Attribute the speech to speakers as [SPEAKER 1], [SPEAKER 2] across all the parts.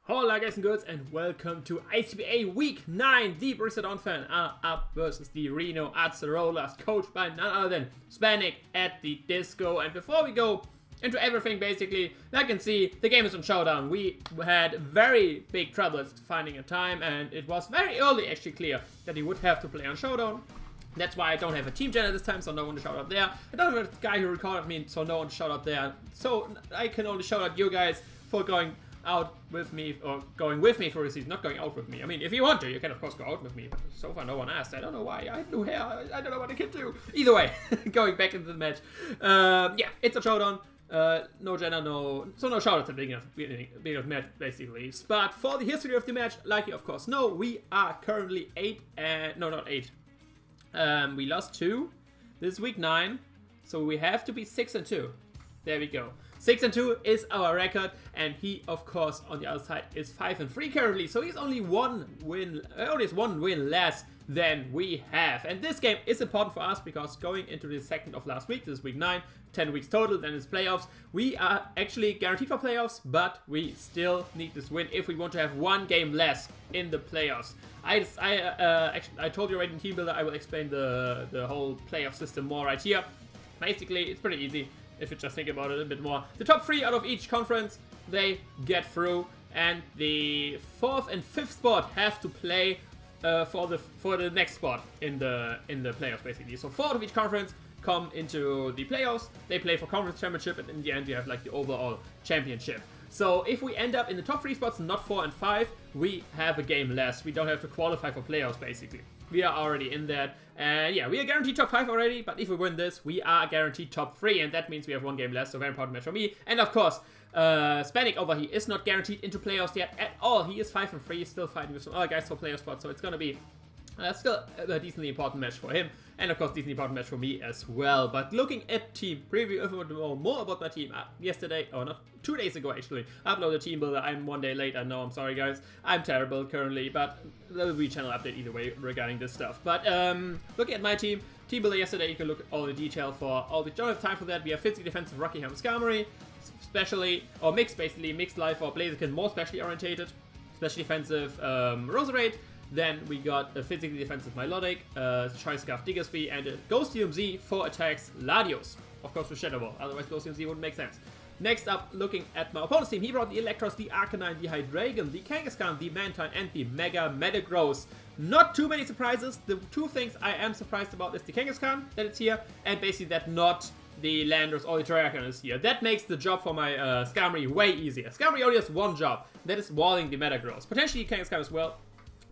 [SPEAKER 1] Hola guys and girls, and welcome to ICBA Week 9. The Borussia Donphan are up versus the Reno Acerola, coached by none other than SpanicAtTheDisco. And before we go into everything, basically, like you can see, the game is on Showdown. We had very big troubles finding a time, and it was very early actually clear that he would have to play on Showdown. That's why I don't have a team channel this time, so no one to shout out there. I don't have a guy who recorded me, so no one to shout out there. So I can only shout out you guys for going out with me, or going with me for a season, not going out with me. I mean, if you want to, you can of course go out with me, but so far no one asked. I don't know why. I have no hair. I don't know what I can do. Either way, going back into the match. Yeah, it's a showdown. No gender, no shout out at the beginning of the match, basically. But for the history of the match, like you of course know, we are currently 8 and no, not 8. We lost 2. This is week 9, so we have to be 6 and 2. There we go. 6 and 2 is our record, and he, of course, on the other side is 5 and 3 currently. So he's only one win less than we have. And this game is important for us because going into the second of last week, this is week 9, 10 weeks total, then it's playoffs. We are actually guaranteed for playoffs, but we still need this win if we want to have one game less in the playoffs. I told you already in Team Builder, I will explain the whole playoff system more right here. Basically, it's pretty easy if you just think about it a bit more. The top 3 out of each conference, they get through, and the 4th and 5th spot have to play for the next spot in the playoffs, basically. So 4 out of each conference come into the playoffs. They play for conference championship, and in the end you have like the overall championship. So if we end up in the top 3 spots, not 4 and 5, we have a game less. We don't have to qualify for playoffs, basically. We are already in that. Yeah, we are guaranteed top 5 already, but if we win this, we are guaranteed top 3, and that means we have one game less, so very important match for me. And of course, Spanic over here is not guaranteed into playoffs yet at all. He is 5 and 3, still fighting with some other guys for playoff spots, so it's gonna be still a decently important match for him, and of course decently important match for me as well. But looking at team preview, if you want to know more about my team, yesterday, or not, 2 days ago actually, I uploaded Team Builder. I'm 1 day late, I know, I'm sorry guys, I'm terrible currently, but there will be a channel update either way regarding this stuff. But looking at my team Builder yesterday, you can look at all the detail for all the, don't have time for that. We have physically defensive Rockingham Skarmory, specially, or mixed basically, mixed life or Blaziken, more specially orientated, specially defensive Roserade. Then we got a physically defensive Milotic, Choice Scarf Diggersby, and a Ghost UMZ for attacks Latios. Of course with Shadow Ball, otherwise Ghost UMZ wouldn't make sense. Next up, looking at my opponent's team, he brought the Electros, the Arcanine, the Hydreigon, the Kangaskhan, the Mantine, and the Mega Metagross. Not too many surprises. The 2 things I am surprised about is the Kangaskhan, that it's here, and basically that not the Landorus or the Terrakion is here. That makes the job for my Skarmory way easier. Skarmory only has one job, that is walling the Metagross. Potentially Kangaskhan as well,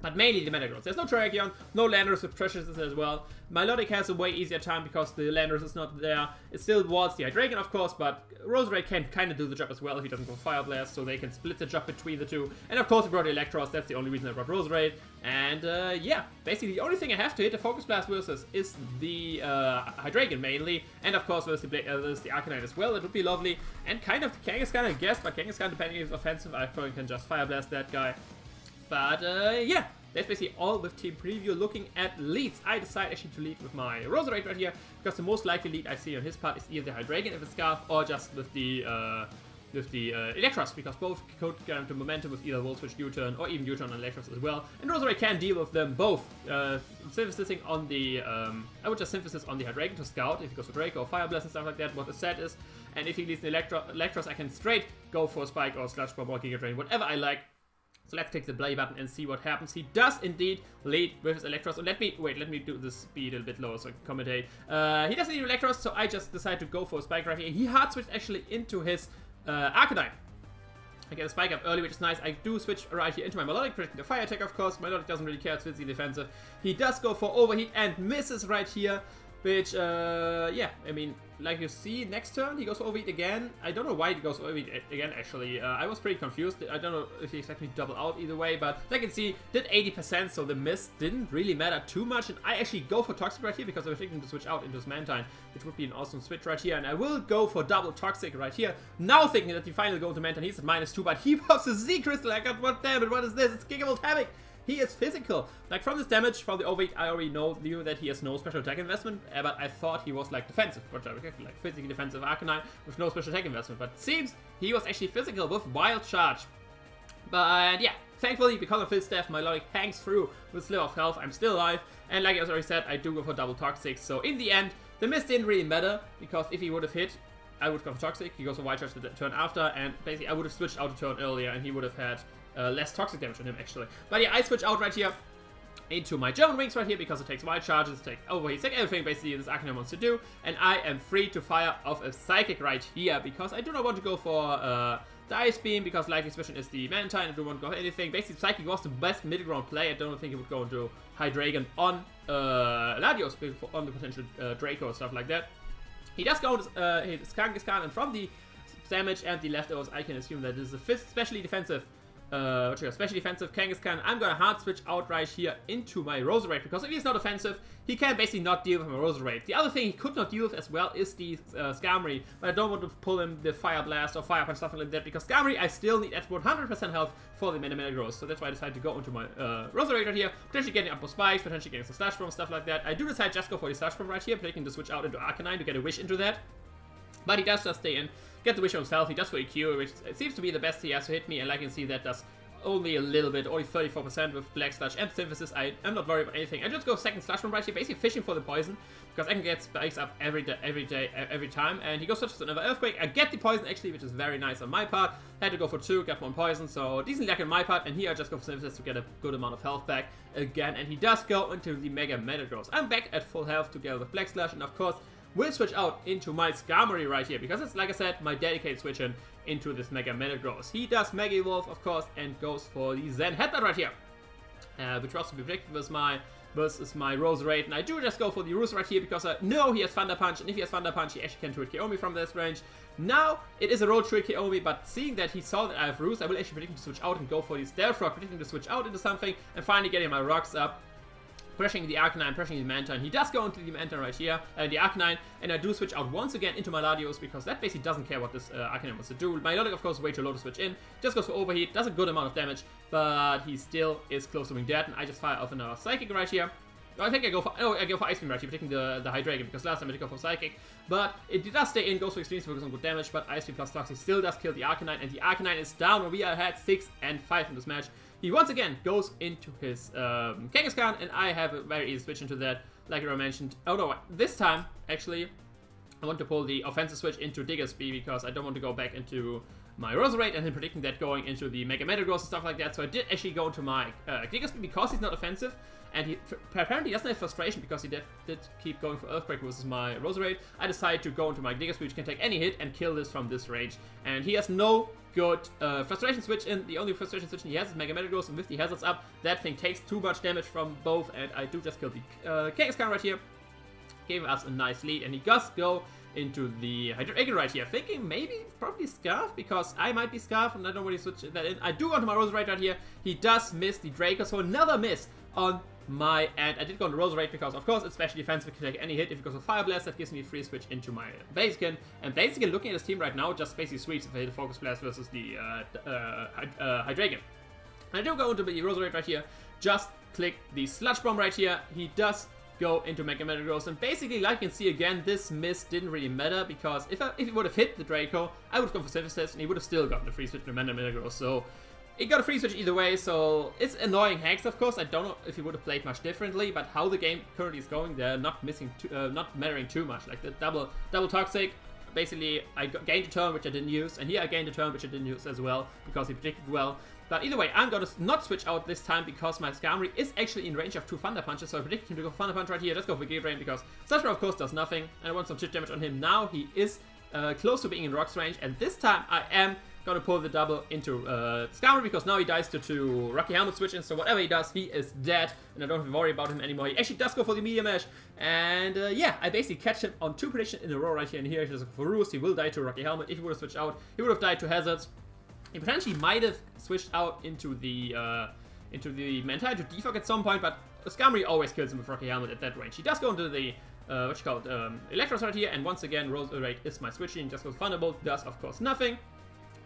[SPEAKER 1] but mainly the Metagross. There's no Terrakion, no Landorus with Precious as well. Milotic has a way easier time because the Landorus is not there. It still walls the Hydreigon, of course, but Roserade can kind of do the job as well if he doesn't go Fire Blast, so they can split the job between the 2. And of course, we brought Electros, that's the only reason I brought Roserade. And yeah, basically the only thing I have to hit the Focus Blast versus is the Hydreigon mainly, and of course versus the Arcanine as well. It would be lovely. And kind of the Kangaskhan, I guess, but Kangaskhan, depending if it's offensive, I probably can just Fire Blast that guy. But yeah, that's basically all with team preview. Looking at leads, I decide actually to lead with my Roserade right here, because the most likely lead I see on his part is either the Hydreigon if it's Scarf, or just with the Electros, because both could guarantee momentum with either Volt Switch, U-Turn, or even U-Turn on Electros as well. And Roserade can deal with them both. Synthesizing on the, I would just synthesis on the Hydreigon to scout if he goes for Draco or Fire Blast and stuff like that, what the set is. And if he leads the Electros, I can straight go for Spike or Sludge Bomb or Giga Drain, whatever I like. So let's click the play button and see what happens. He does indeed lead with his Electros. So let me do the speed a little bit lower so I can commentate. He doesn't need Electros, so I just decide to go for a Spike right here. He hard switched actually into his Arcanine. I get a Spike up early, which is nice. I do switch right here into my Milotic, predicting the Fire attack, of course. Milotic doesn't really care, it's physically defensive. He does go for Overheat and misses right here, which, yeah, I mean, like you see, next turn he goes for Overheat again. I don't know why he goes for Overheat again, actually. I was pretty confused. I don't know if he expected me to double out either way, but like you can see, did 80%, so the miss didn't really matter too much. And I actually go for Toxic right here because I was thinking to switch out into his Mantine, which would be an awesome switch right here. And I will go for double Toxic right here. Now thinking that the final go into Mantine, he's at -2, but he pops a Z Crystal. I got, what damn it, what is this? It's Gigavolt Havoc. He is physical. Like from this damage, from the overheat, I already knew that he has no special attack investment, but I thought he was like defensive, like physically defensive Arcanine with no special attack investment. But it seems he was actually physical with Wild Charge. But yeah, thankfully, because of his death, my logic hangs through with sliver of health. I'm still alive, and like I already said, I do go for double toxic. So in the end, the miss didn't really matter, because if he would have hit, I would go for toxic. He goes for wild charge the turn after, and basically I would have switched out a turn earlier, and he would have had less toxic damage on him actually. But yeah, I switch out right here into my German wings right here because it takes wild charges, take overheat, take everything basically this Arcanine wants to do, and I am free to fire off a Psychic right here because I do not want to go for the Ice Beam because Life Expression is the Mantine. I don't want to go for anything. Basically, Psychic was the best middle ground play. I don't think he would go into Hydreigon on Latios on the potential Draco or stuff like that. He does go into his Kangaskhan, and from the damage and the leftovers, I can assume that this is a specially defensive Kangaskhan. I'm gonna hard switch out right here into my Roserade because if he's not offensive, he can basically not deal with my Roserade. The other thing he could not deal with as well is the Skarmory, but I don't want to pull him the Fire Blast or Fire Punch, something like that, because Skarmory I still need at 100% health for the Metagross, so that's why I decided to go into my Roserade right here, potentially getting up with Spikes, potentially getting some Slash Bomb, stuff like that. I do decide just go for the Slash Bomb right here, taking the switch out into Arcanine to get a Wish into that, but he does just stay in. Get the Wish on himself, he does for EQ, which it seems to be the best he has to hit me, and like you can see that does only a little bit, only 34% with Black Slash and Synthesis. I'm not worried about anything. I just go second Slash Bomb right here, basically fishing for the poison, because I can get spikes up every time, and he goes such as another Earthquake. I get the poison actually, which is very nice on my part. Had to go for 2, got 1 poison, so decent luck on my part, and here I just go for Synthesis to get a good amount of health back again, and he does go into the Mega Metagross. I'm back at full health together with Black Slash, and of course, we'll switch out into my Skarmory right here, because it's, like I said, my dedicated switch in into this Mega Metagross. He does Mega Evolve, of course, and goes for the Zen Headbutt right here, which was to be predicted versus my Roserade, and I do just go for the Roost right here, because I know he has Thunder Punch, and if he has Thunder Punch, he actually can 2-hit KO me from this range. Now, it is a roll 2-hit KO me, but seeing that he saw that I have Roost, I will actually predict him to switch out and go for the Stealth Rock, predicting to switch out into something, and finally getting my rocks up. Pressing the Arcanine, pressing the Mantine. He does go into the Mantine right here, the Arcanine, and I do switch out once again into my Latios because that basically doesn't care what this Arcanine wants to do. My Latios, of course, is way too low to switch in. Just goes for Overheat, does a good amount of damage, but he still is close to being dead, and I just fire off another Psychic right here. I think I go for Ice Beam right here, taking the Hydreigon, because last time I did go for Psychic, but it does stay in, goes for Extreme, focus on good damage, but Ice Beam plus Toxic still does kill the Arcanine, and the Arcanine is down, where we are at 6 and 5 in this match. He once again goes into his Kangaskhan, and I have a very easy switch into that, like I mentioned. Oh no, this time, actually, I want to pull the offensive switch into Diggersby, because I don't want to go back into my Roserade, and then predicting that going into the Mega Metagross and stuff like that. So I did actually go into my Diggersby, because he's not offensive, and he apparently doesn't have Frustration, because he did keep going for Earthquake versus my Roserade. I decided to go into my Diggersby, which can take any hit and kill this from this range, and he has no good Frustration switch in. The only Frustration switch he has is Mega Metagross, and with the hazards up, that thing takes too much damage from both, and I do just kill the Kangaskhan right here, giving us a nice lead, and he does go into the Hydreigon right here, thinking maybe probably Scarf, because I might be Scarf, and I don't really switch that in. I do go into my Roserade right here. He does miss the Draco, so another miss on my end. I did go into Roserade because, of course, it's special defensive, can take any hit. If it goes with Fire Blast, that gives me a free switch into my Blaziken. And Blaziken, looking at his team right now, just basically sweeps if I hit a Focus Blast versus the Hydreigon. And I do go into the Roserade right here, just click the Sludge Bomb right here. He does go into Mega Metagross, and basically, like you can see again, this miss didn't really matter, because if it would have hit the Draco, I would have gone for Synthesis, and he would have still gotten the free switch to Mega Metagross. So he got a free switch either way, so it's annoying hacks, of course. I don't know if he would have played much differently, but how the game currently is going, they're not mattering too much. Like the double Toxic, basically I gained a turn which I didn't use, and here I gained a turn which I didn't use as well, because he predicted well. But either way, I'm going to not switch out this time, because my Skarmory is actually in range of 2 Thunder Punches, so I predict him to go Thunder Punch right here. Let's go for Giga Drain, because Sludge Bomb, of course, does nothing, and I want some chip damage on him. Now he is close to being in Rock's range, and this time I am going to pull the double into Skarmory, because now he dies to 2 Rocky Helmet switch-ins, so whatever he does, he is dead, and I don't have to worry about him anymore. He actually does go for the Meteor Mash, and yeah, I basically catch him on 2 predictions in a row right here, and here he does go for Roost. He will die to Rocky Helmet. If he would have switched out, he would have died to Hazards. He potentially might have switched out into the Mantine to defog at some point, but Skarmory always kills him with Rocky Helmet at that range. He does go into the Electros right here, and once again, Roserade is my switching, just goes Thunderbolt, does of course nothing.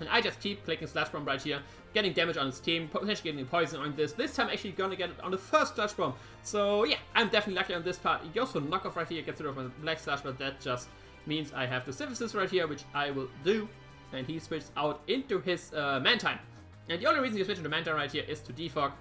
[SPEAKER 1] And I just keep clicking Slash Bomb right here, getting damage on his team, potentially getting a poison on this. This time actually gonna get it on the first Slash Bomb. So yeah, I'm definitely lucky on this part. He goes for Knockoff right here, gets rid of my Black Slash, but that just means I have the Synthesis right here, which I will do. And he switches out into his Mantine. And the only reason you switch into Mantine right here is to defog.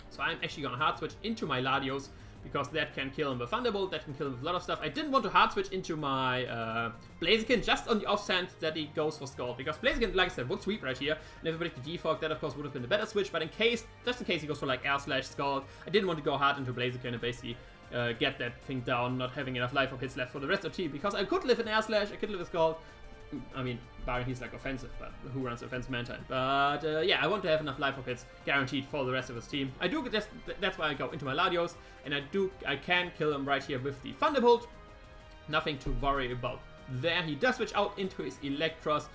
[SPEAKER 1] So I'm actually gonna hard switch into my Latios, because that can kill him with Thunderbolt, that can kill him with a lot of stuff. I didn't want to hard switch into my Blaziken just on the off chance that he goes for Scald, because Blaziken, like I said, would sweep right here, and everybody could defog. That of course would have been a better switch, but in case, just in case he goes for like Air/Scald, I didn't want to go hard into Blaziken and basically get that thing down, not having enough life up hits left for the rest of the team, because I could live in Air/, I could live with Scald. I mean, barring he's like offensive, but who runs offensive Mantine? But yeah, I want to have enough life up hits guaranteed for the rest of his team. I do just, that's why I go into my Latios, and I can kill him right here with the Thunderbolt. Nothing to worry about there. He does switch out into his Electros,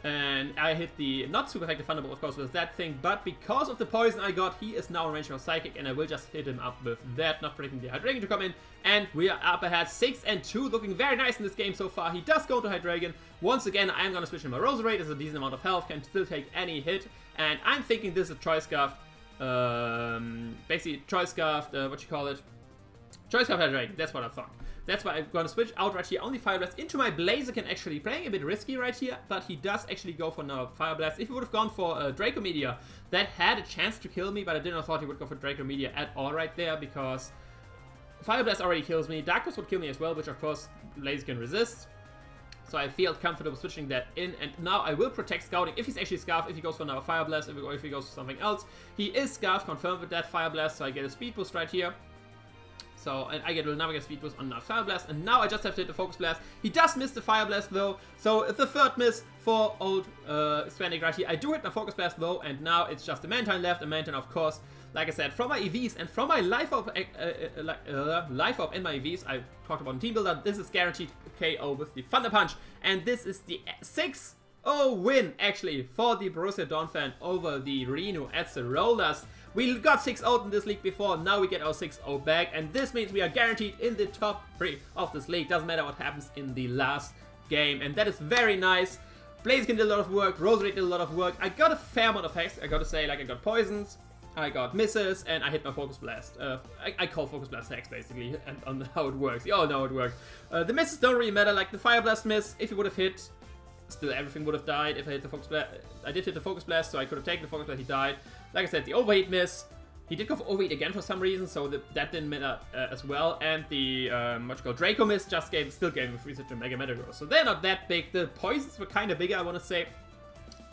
[SPEAKER 1] and I hit the not super effective Thunderbolt, of course, with that thing, but because of the poison I got, he is now in range of Psychic, and I will just hit him up with that, not predicting the Hydreigon to come in, and we are up ahead 6-2, looking very nice in this game so far. He does go to Hydreigon. Once again, I am going to switch in my Roserade. There's a decent amount of health, can still take any hit, and I'm thinking this is a Choice Scarf, basically Choice Scarf, what you call it? Choice Scarf Hydreigon, that's what I thought. That's why I'm going to switch out right here on the Fire Blast into my Blaziken, actually playing a bit risky right here, but he does actually go for now Fire Blast. If he would have gone for Draco Meteor, that had a chance to kill me, but I did not thought he would go for Draco Meteor at all right there, because Fire Blast already kills me. Dark Pulse would kill me as well, which of course Blaziken resists. So I feel comfortable switching that in, and now I will protect Scouting if he's actually Scarf, if he goes for another Fire Blast, if he goes for something else. He is Scarf, confirmed with that Fire Blast, so I get a Speed Boost right here. So, and I get a Navigator Speed Boost on a Fire Blast, and now I just have to hit the Focus Blast. He does miss the Fire Blast though, so it's the third miss for old Spanik right here. I do hit my Focus Blast though, and now it's just a Mantine left. A Mantine, of course, like I said, from my EVs and from my Life Up and my EVs, I talked about in Team Builder, this is guaranteed KO with the Thunder Punch, and this is the 6-0 win, actually, for the Borussia Donphan over the Reno Acerolas. We got 6-0 in this league before, now we get our 6-0 back, and this means we are guaranteed in the top 3 of this league. Doesn't matter what happens in the last game, and that is very nice. Blaziken did a lot of work, Roserade did a lot of work. I got a fair amount of hacks, I gotta say, like I got poisons, I got misses, and I hit my Focus Blast. I call Focus Blast hacks, basically, and on how it works. You all know how it works. The misses don't really matter, like the Fire Blast miss, if he would have hit, still everything would have died. If I hit the Focus Blast, I did hit the Focus Blast, so I could have taken the Focus Blast, he died. Like I said, the overheat miss, he did go for overheat again for some reason, so that didn't matter as well. And the Draco miss just still gave him a free switch to Mega Metagross. So they're not that big. The poisons were kind of bigger, I want to say.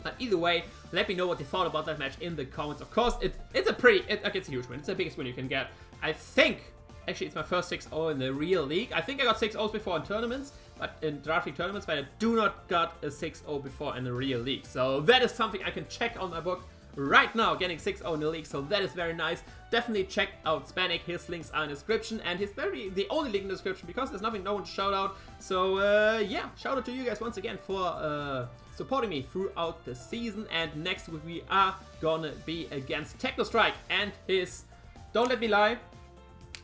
[SPEAKER 1] But either way, let me know what you thought about that match in the comments. Of course, it's a huge win. It's the biggest win you can get. I think, actually, it's my first 6-0 in the real league. I think I got 6-0s before in tournaments, but in draft league tournaments, but I do not got a 6-0 before in the real league. So that is something I can check on my book right now, getting 6-0 in the league, so that is very nice. Definitely check out Spanik, his links are in the description, and he's the only link in the description, because there's no one to shout out. So yeah, shout out to you guys once again for supporting me throughout the season, and next week we are gonna be against Techno Strike and his, don't let me lie,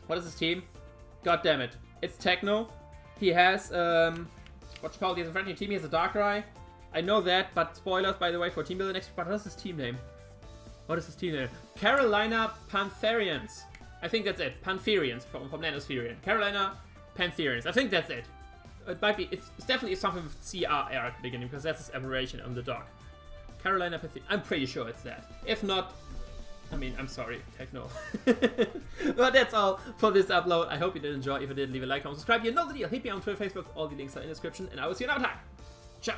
[SPEAKER 1] what is his team? God damn it, it's Techno. He has, what you call it, he has a friendly team, he has a Darkrai. I know that, but spoilers, by the way, for Team Builder next week. But what's his team name? What is his team name? Carolina Pantherians. I think that's it. Pantherians from Nanospherian. Carolina Pantherians. I think that's it. It might be. It's definitely something with CRR at the beginning, because that's his aberration on the dog. Carolina Pantherians. I'm pretty sure it's that. If not, I mean, I'm sorry, Techno. But that's all for this upload. I hope you did enjoy. If you did, leave a like, comment, subscribe. You know the deal. Hit me on Twitter, Facebook. All the links are in the description. And I will see you another time. Ciao.